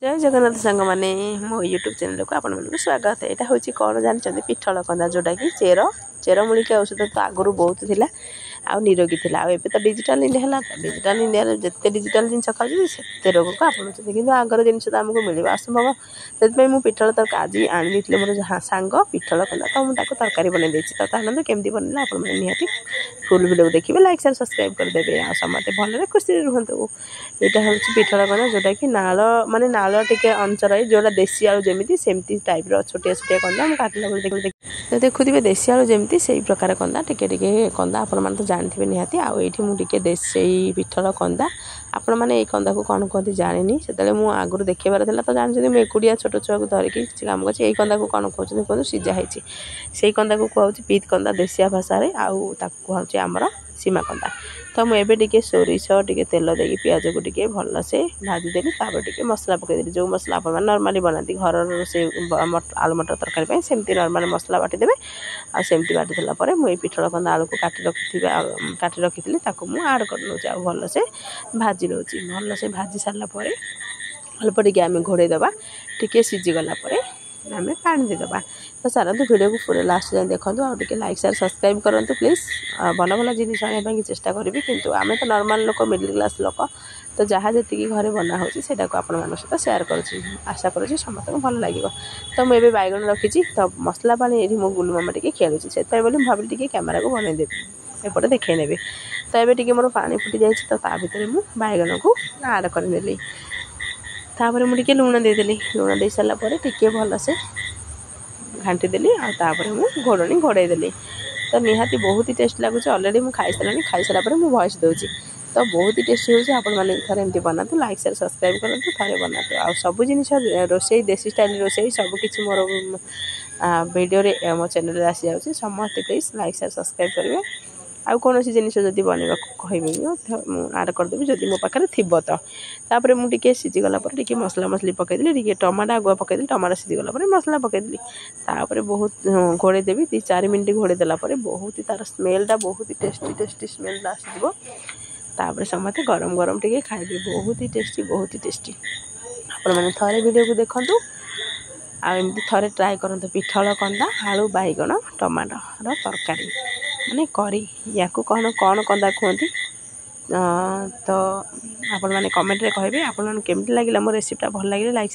जय जगन्नाथ सांग मैंने मो यूट्यूब चैनल को आपण मन स्वागत है। यहाँ हूँ कौन जानते पिठल कंदा जोटा कि चेरमूलिक औषध तो आगुरी बहुत थी आउ निरोगी थी आबे तो डिजिटल इंडिया है। डिजिटल इंडिया जिते डिजिटल जिन खाऊ से रोग को आपणुच्च कि आगर जिन तो आमको मिले असंभव से मुझे पिठल तरकारी आज आनी मोर जहाँ सांग पिठल कंदा तो मुझे तरकारी बनई देती तो ताकि केमती बनला आप निहाती फुल वीडियो देखिए लाइक शेयर सब्सक्राइब करदेवे आ समस्त भल खुशी रुहतु। यहाँ हूँ पिठल कंदा जोटा कि नाल माने नाल टे अंचल जोटा देशी आलू जमी सेमती टाइप छोटिया छोटिया कंदा मुझे काटिला तो देखुवे देशी आलू जमी से प्रकार कंदा टिके कंदा आपण मैंने तो जानते निहाती आईटी मुझे देशी पिठल कंदा आपण मैंने कंदा को कौन कहते जानी से मुझे आगुरी देखेबार तो जानते मुझे एकुटिया छोट छुआ को धरिकी किसी काम कर कंदा को कौन कहते कहूँ सीझा है से कंदा को कहूँ पीत कंदा देशिया भाषा आउ कहूँ आमर सीमा कंदा। तो मुझे टे सोरिष टे तेल देकी पियाज को टे भल से भाजीदेली टे मसला पकईदेली जो मसला आप नर्माली बनाती घर से आलू मटर तरकारी सेमती नर्माल मसला बाटिदेवे आमती बाटिदेला मुझे पिठल कंदा आलू को काटी रखी मुझे आड कर नौ भल से भाजी नौ भल से भाजी सारापर अल्प टे आम घोड़ेदबा टे सीझीगला आम पानी देदबा। तो सारंतु वीडियो को पूरे लास्ट जाए देखो आगे लाइक शेयर सब्सक्राइब करूँ प्लीज भल भल जिनिस आने चेष्टा करी किंतु आम तो नॉर्मल लोक मिडिल क्लास लोक तो जहाँ जी घरे बना होटा को आपण मान सहित सेयार करुँच आशा करुँच समस्त को भल लगे। तो मुझे बैगण रखी तो मसला पानी ये मो गुलू मामा टे खेलुची से भाविली टे कैमेरा को बनईदेवी एपटे देखई नेबी। तो ये मोर पानी फुटी जाए तो भर मुझे बैगण को आड करदेली तापर मुझे लुण देदेली लुण दे सारापर टे भल से घाटी देली आपर मुझे घोड़नी घोड़ेदेली तो निहाती बहुत ही टेस्ट लगुच अलरेडी मुझे खाई सारे खाई सारापर मुझे वॉइस दूसरी तो बहुत ही टेस्टी होची आपण माने थरे एमती बनातु लाइक शेयर सब्सक्राइब करतु थरे बनातु आ सब जिनिस रोसई देसी स्टाइल रोसई सब किछि मोर वीडियो रे मो चैनल रे आसी जाउची समस्त प्लीज लाइक शेयर सब्सक्राइब करिवे आ कौन जिनिस जदि बनवा कहबे आड करदेवी जदि मो पाखे थी तो तापर मुझे सीझीगला टे मसला मसली पकईदेली टे टमाटा आगुआ पकईदेली टमाटा सीझीगला मसला पकईदेली तापर बहुत घोड़ेदेवी 2-4 मिनट घोड़ेदेला बहुत ही तार स्मेलटा बहुत ही टेस्टी टेस्टी स्मेल आसो तापर समस्त गरम गरम टे खाइबे बहुत ही टेस्टी आपण मैंने थरे वीडियो को देखु आमती थरे ट्राए करते पिठल कंदा आलू बैगण टमाटर तरकारी माने करी या कौन कौन कंदा कहती तो आपण मैंने कमेंट रे कहबे आपण केमती लागिला मो रेसिपीटा भल लगे लाइक